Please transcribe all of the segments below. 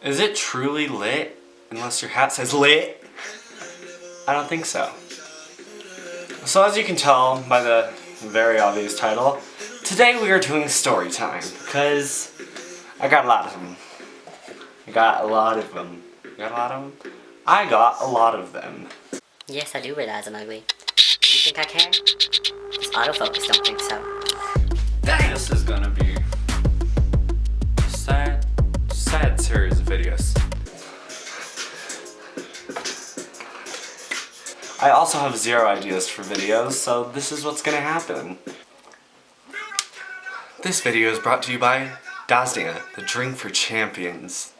Is it truly lit? Unless your hat says lit? I don't think so. So as you can tell by the very obvious title, today we are doing story time, because I got a lot of them. I got a lot of them. You got a lot of them? I got a lot of them. Yes, I do realize I'm ugly. You think I care? This autofocus don't think so. This is gonna be a sad series of videos. I also have zero ideas for videos, so this is what's gonna happen. This video is brought to you by Daznia, the drink for champions.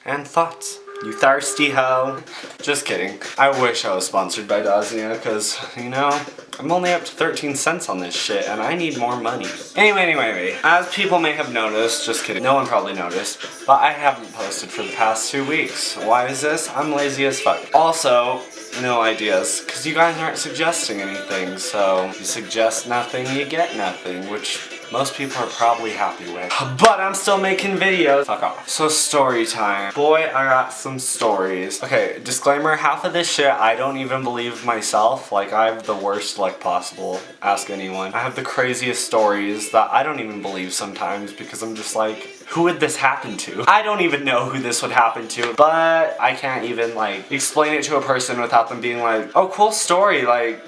And thoughts. You thirsty hoe? Just kidding. I wish I was sponsored by Daznia, because, you know, I'm only up to 13 cents on this shit, and I need more money. Anyway, as people may have noticed, just kidding, no one probably noticed, but I haven't posted for the past 2 weeks. Why is this? I'm lazy as fuck. Also, no ideas, because you guys aren't suggesting anything, so you suggest nothing, you get nothing, which most people are probably happy with. But I'm still making videos. Fuck off. So story time. Boy, I got some stories. Okay, disclaimer, half of this shit I don't even believe myself. Like, I have the worst luck possible. Ask anyone. I have the craziest stories that I don't even believe sometimes because I'm just like, who would this happen to? I don't even know who this would happen to, but I can't even like explain it to a person without them being like, oh, cool story, like,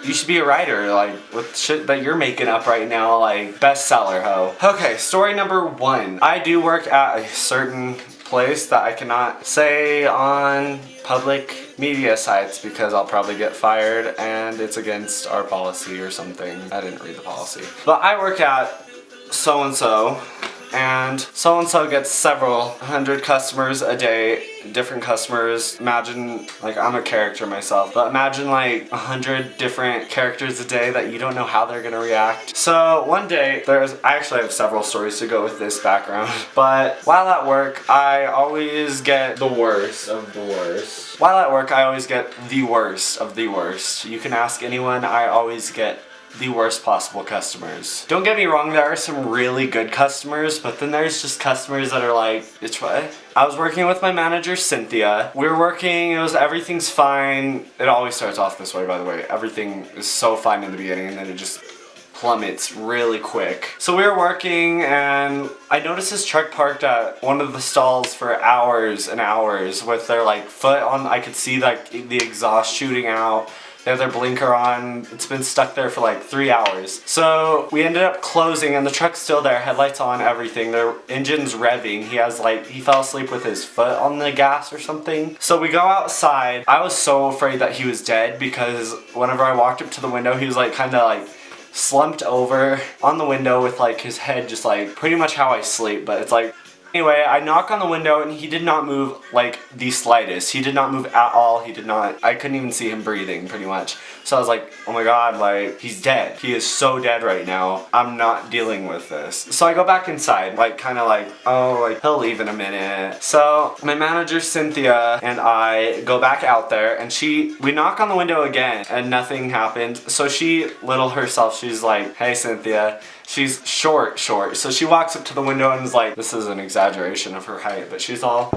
you should be a writer, like, with shit that you're making up right now, like, bestseller, ho. Okay, story number 1. I do work at a certain place that I cannot say on public media sites because I'll probably get fired and it's against our policy or something. I didn't read the policy. But I work at so-and-so, and so-and-so gets several hundred customers a day, different customers. Imagine, like, I'm a character myself, but imagine like 100 different characters a day that you don't know how they're gonna react. So one day, I actually have several stories to go with this background, but while at work, I always get the worst of the worst. While at work, I always get the worst of the worst. You can ask anyone, I always get the worst possible customers. Don't get me wrong, there are some really good customers, but then there's just customers that are like, bitch, what? I was working with my manager, Cynthia. We were working, everything's fine. It always starts off this way, by the way. Everything is so fine in the beginning, and then it just plummets really quick. So we were working, and I noticed this truck parked at one of the stalls for hours and hours with their like foot on. I could see like the exhaust shooting out. They have their blinker on. It's been stuck there for like 3 hours. So we ended up closing and the truck's still there, headlights on, everything. Their engine's revving. He fell asleep with his foot on the gas or something. So we go outside. I was so afraid that he was dead because whenever I walked up to the window, he was like kind of like slumped over on the window with like his head just like pretty much how I sleep, but it's like, anyway, I knock on the window and he did not move like the slightest. He did not move at all. I couldn't even see him breathing pretty much. So I was like, oh my god, like, he's dead. He is so dead right now. I'm not dealing with this. So I go back inside, like, kind of like, oh, like, he'll leave in a minute. So my manager, Cynthia, and I go back out there and we knock on the window again and nothing happened. So little herself, she's like, hey, Cynthia. She's short, so she walks up to the window and is like, this is an exaggeration of her height, but she's all,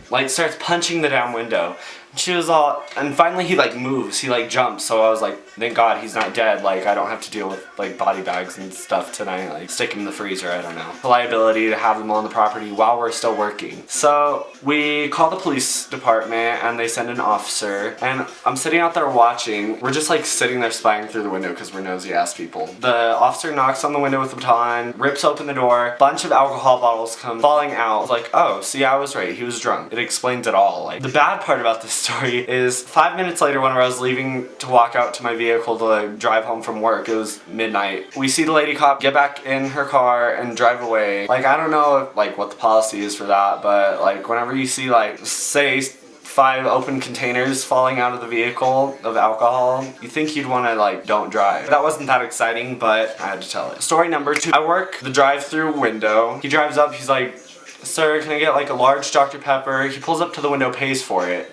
like, starts punching the damn window. And she was all, and finally he like moves, he like jumps, so I was like, thank god he's not dead, like I don't have to deal with like body bags and stuff tonight, like stick him in the freezer, I don't know. The liability to have them on the property while we're still working. So we call the police department and they send an officer, and I'm sitting out there watching. We're just like sitting there spying through the window because we're nosy ass people. The officer knocks on the window with the baton, rips open the door, bunch of alcohol bottles come falling out. Like, oh, see, I was right, he was drunk. It explains it all. Like, the bad part about this story is 5 minutes later, whenever I was leaving to walk out to my vehicle to like, drive home from work, it was midnight, we see the lady cop get back in her car and drive away. Like, I don't know like what the policy is for that, but like whenever you see like, say, 5 open containers falling out of the vehicle of alcohol, you think you'd want to like don't drive. That wasn't that exciting, but I had to tell it. Story number 2. I work the drive-through window. He drives up, he's like, sir, can I get like a large Dr. Pepper? He pulls up to the window, pays for it.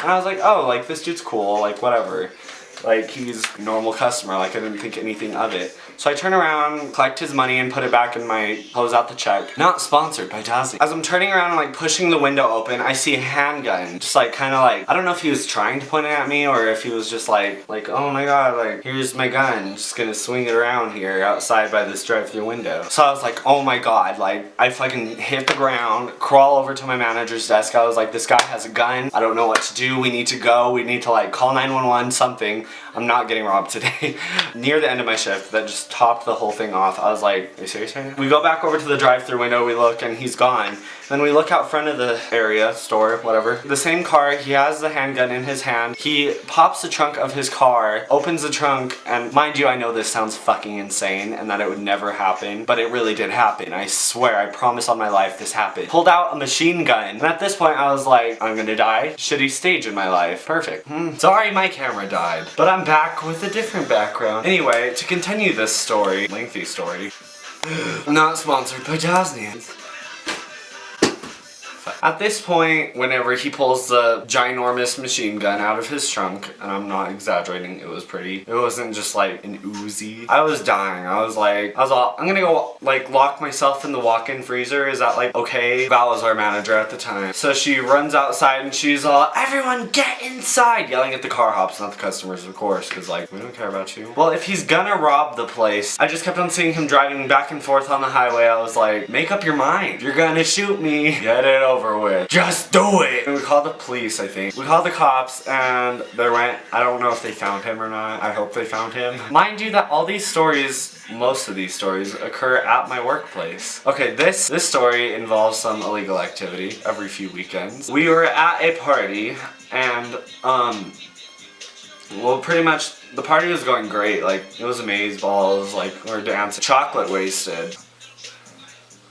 And I was like, oh, like, this dude's cool, like, whatever. Like, he's a normal customer, like, I didn't think anything of it. So I turn around, collect his money, and put it back in my close out the check. Not sponsored by Dazzling. As I'm turning around and like pushing the window open, I see a handgun. Just like kind of like, I don't know if he was trying to point it at me or if he was just like, oh my god, like here's my gun. Just gonna swing it around here outside by this drive-through window. So I was like, oh my god, like I fucking hit the ground, crawl over to my manager's desk. I was like, this guy has a gun. I don't know what to do. We need to go. We need to like call 911, something. I'm not getting robbed today. Near the end of my shift, that just topped the whole thing off. I was like, are you serious right now? We go back over to the drive-through window, we look, and he's gone. Then we look out front of the area, store, whatever. The same car, he has the handgun in his hand. He pops the trunk of his car, opens the trunk, and mind you, I know this sounds fucking insane and that it would never happen, but it really did happen. I swear, I promise on my life this happened. Pulled out a machine gun, and at this point I was like, I'm gonna die. Shitty stage in my life. Perfect. Sorry my camera died, but I'm back with a different background. Anyway, to continue this story, lengthy story, not sponsored by Dazzling. At this point, whenever he pulls the ginormous machine gun out of his trunk, and I'm not exaggerating, it was pretty. It wasn't just like an Uzi. I was dying. I was all, I'm gonna go like lock myself in the walk-in freezer. Is that like okay? Val was our manager at the time. So she runs outside and she's all, everyone get inside! Yelling at the car hops, not the customers of course, because like, we don't care about you. Well, if he's gonna rob the place, I just kept on seeing him driving back and forth on the highway. I was like, make up your mind. You're gonna shoot me. Get it over with. Just do it! And we called the police, I think. We called the cops and they went, I don't know if they found him or not. I hope they found him. Mind you that all these stories, most of these stories, occur at my workplace. Okay, this story involves some illegal activity every few weekends. We were at a party and, well, pretty much the party was going great. Like, it was amazeballs, like, we were dancing. Chocolate wasted.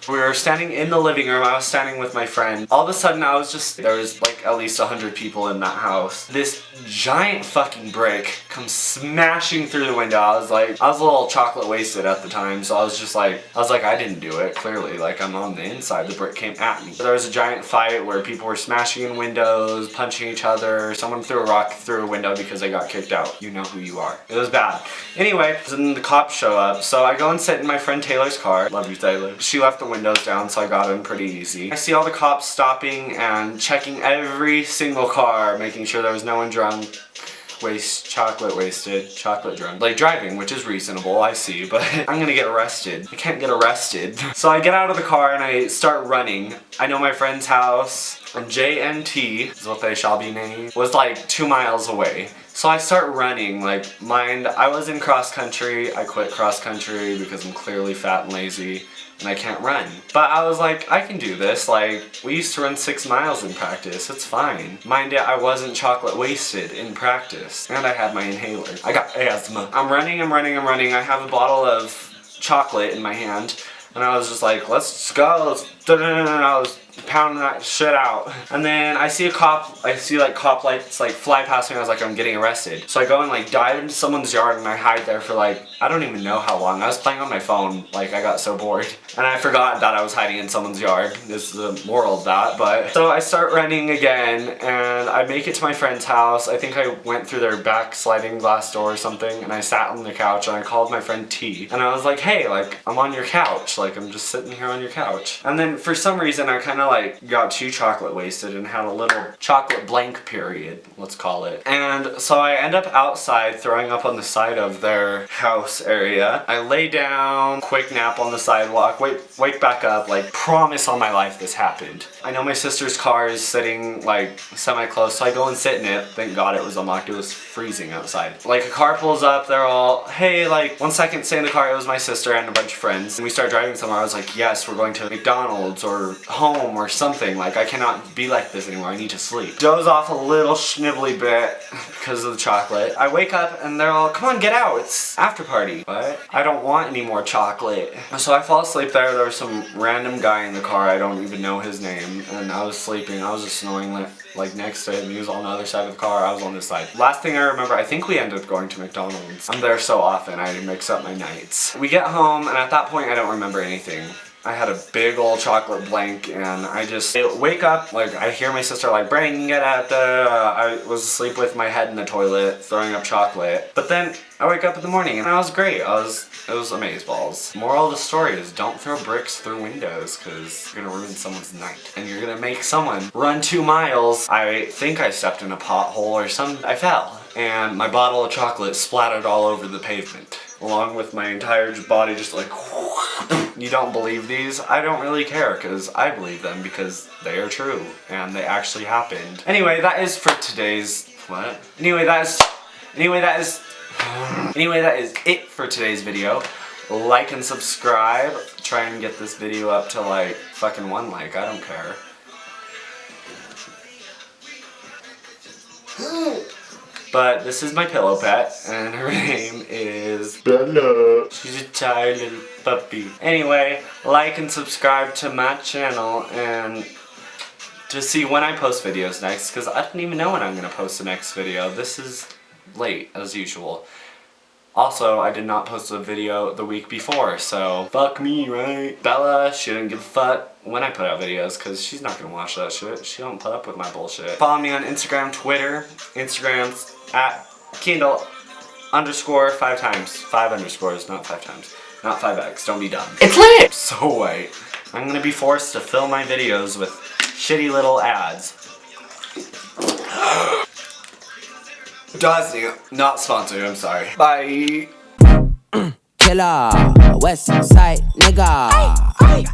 We were standing in the living room, I was standing with my friend. All of a sudden there was like at least 100 people in that house. This giant fucking brick comes smashing through the window. I was a little chocolate wasted at the time, so I was like, I didn't do it, clearly. Like, I'm on the inside, the brick came at me. There was a giant fight where people were smashing in windows, punching each other. Someone threw a rock through a window because they got kicked out. You know who you are. It was bad. Anyway, then the cops show up, so I go and sit in my friend Taylor's car. Love you, Taylor. She left the windows down, so I got in pretty easy. I see all the cops stopping and checking every single car, making sure there was no one drunk, chocolate wasted, chocolate drunk. Like driving, which is reasonable, I see, but I'm gonna get arrested. I can't get arrested. So I get out of the car and I start running. I know my friend's house, and JNT is what they shall be named, was like 2 miles away. So I start running, like, mind, I was in cross country, I quit cross country because I'm clearly fat and lazy, and I can't run. But I was like, I can do this, like, we used to run 6 miles in practice, it's fine. Mind you, I wasn't chocolate wasted in practice, and I had my inhaler. I got asthma. I'm running, I have a bottle of chocolate in my hand, and I was just like, let's go, I was pounding that shit out. And then I see like cop lights like fly past me, and I was like, I'm getting arrested. So I go and like dive into someone's yard and I hide there for like, I don't even know how long. I was playing on my phone, like I got so bored. And I forgot that I was hiding in someone's yard. This is the moral of that, but. So I start running again and I make it to my friend's house. I think I went through their back sliding glass door or something, and I sat on the couch and I called my friend T. And I was like, hey, like, I'm on your couch. Like, I'm just sitting here on your couch. And then for some reason I kind of like got too chocolate wasted and had a little chocolate blank period, let's call it. And so I end up outside throwing up on the side of their house area. I lay down, quick nap on the sidewalk, wake back up, like promise on my life this happened. I know my sister's car is sitting like semi-close, so I go and sit in it. Thank God it was unlocked, it was freezing outside. Like a car pulls up, they're all, hey, like 1 second, stay in the car. It was my sister and a bunch of friends. And we start driving somewhere. I was like, yes, we're going to McDonald's or home or something. Like, I cannot be like this anymore. I need to sleep. Doze off a little schnibbly bit because of the chocolate. I wake up and they're all, come on, get out. It's after party. But I don't want any more chocolate. So I fall asleep there. There was some random guy in the car. I don't even know his name. And I was sleeping. I was just snoring like next to him. He was on the other side of the car. I was on this side. Last thing I remember, I think we ended up going to McDonald's. I'm there so often. I mix up my nights. We get home and at that point I don't remember anything. I had a big old chocolate blank, and I just wake up, like, I hear my sister like, Brayden, get out the... I was asleep with my head in the toilet, throwing up chocolate. But then I wake up in the morning, and I was great. It was amazeballs. Moral of the story is don't throw bricks through windows, because you're gonna ruin someone's night. And you're gonna make someone run 2 miles. I think I stepped in a pothole or something. I fell, and my bottle of chocolate splattered all over the pavement, along with my entire body just like... You don't believe these? I don't really care, because I believe them because they are true and they actually happened. Anyway, that is for today's... What? Anyway, that is it for today's video. Like and subscribe. Try and get this video up to like fucking 1 like. I don't care. But this is my pillow pet, and her name is Bella. She's a tired little puppy. Anyway, like and subscribe to my channel, and to see when I post videos next, because I don't even know when I'm going to post the next video. This is late, as usual. Also, I did not post a video the week before, so fuck me, right? Bella, she didn't give a fuck when I put out videos, because she's not going to watch that shit. She don't put up with my bullshit. Follow me on Instagram, Twitter. Instagram's at Kindle _ 5 times. 5 underscores, not 5 times. Not 5x, don't be dumb. It's lit! So white. I'm going to be forced to fill my videos with shitty little ads. Disney, not sponsored, I'm sorry. Bye. Killer, West Side nigga.